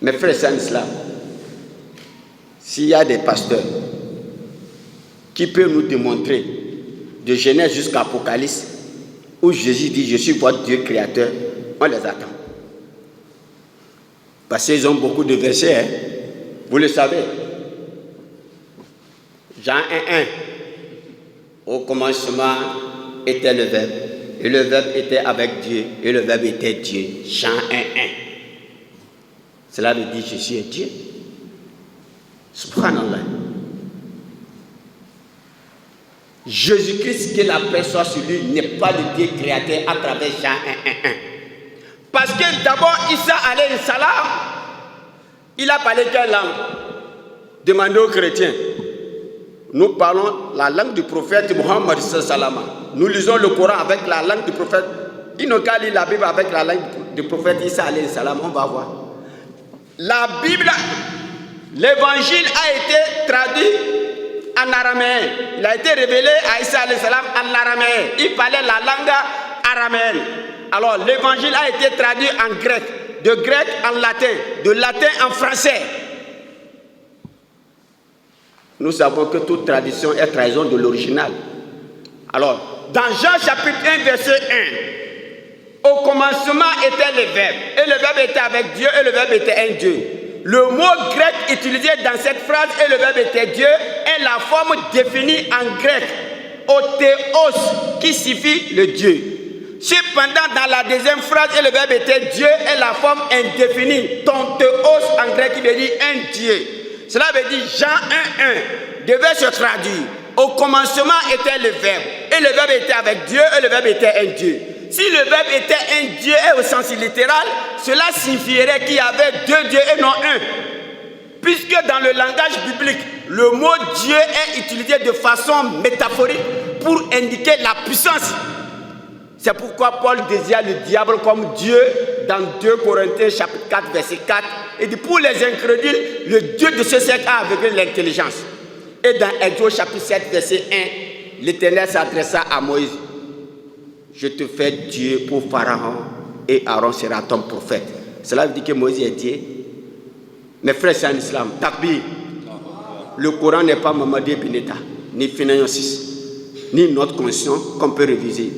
Mes frères et en islam, s'il y a des pasteurs qui peuvent nous démontrer de Genèse jusqu'à Apocalypse où Jésus dit je suis votre Dieu créateur, on les attend. Parce qu'ils ont beaucoup de versets, hein? Vous le savez. Jean 1:1. Au commencement était le Verbe, et le Verbe était avec Dieu, et le Verbe était Dieu. Jean 1:1. Cela veut dire je suis un Dieu. Subhanallah. Jésus-Christ, que la paix soit sur lui, n'est pas le Dieu créateur à travers Jean 1:1. Parce que d'abord, Isa alayhi salam, il a parlé quelle langue? Demandez aux chrétiens. Nous parlons la langue du prophète Mohammed sallam. Nous lisons le Coran avec la langue du prophète. Ils n'ont qu'à lire la Bible avec la langue du prophète Isa alayhi salam. On va voir. La Bible, l'évangile a été traduit en araméen. Il a été révélé à Isa alayhi salam en araméen. Il parlait la langue araméenne. Alors l'évangile a été traduit en grec, de grec en latin, de latin en français. Nous savons que toute tradition est trahison de l'original. Alors, dans Jean chapitre 1, verset 1, au commencement était le Verbe, et le Verbe était avec Dieu, et le Verbe était un Dieu. Le mot grec utilisé dans cette phrase, et le Verbe était Dieu, est la forme définie en grec, othéos, qui signifie le Dieu. Cependant, dans la deuxième phrase, et le Verbe était Dieu, est la forme indéfinie, tonteos en grec, qui veut dire un Dieu. Cela veut dire Jean 1:1 devait se traduire. Au commencement était le Verbe, et le Verbe était avec Dieu, et le Verbe était un Dieu. Si le Verbe était un Dieu et au sens littéral, cela signifierait qu'il y avait deux dieux et non un. Puisque dans le langage biblique, le mot Dieu est utilisé de façon métaphorique pour indiquer la puissance. C'est pourquoi Paul désigne le diable comme Dieu dans 2 Corinthiens chapitre 4 verset 4. Il dit pour les incrédules, le Dieu de ce siècle a aveuglé l'intelligence. Et dans Exode chapitre 7 verset 1, l'Éternel s'adressa à Moïse. Je te fais Dieu pour Pharaon et Aaron sera ton prophète. Cela veut dire que Moïse est Dieu. Mes frères, c'est en islam. Takbir. Le Coran n'est pas Mamadou Bineta, ni Finayon 6, ni notre conscience qu'on peut réviser.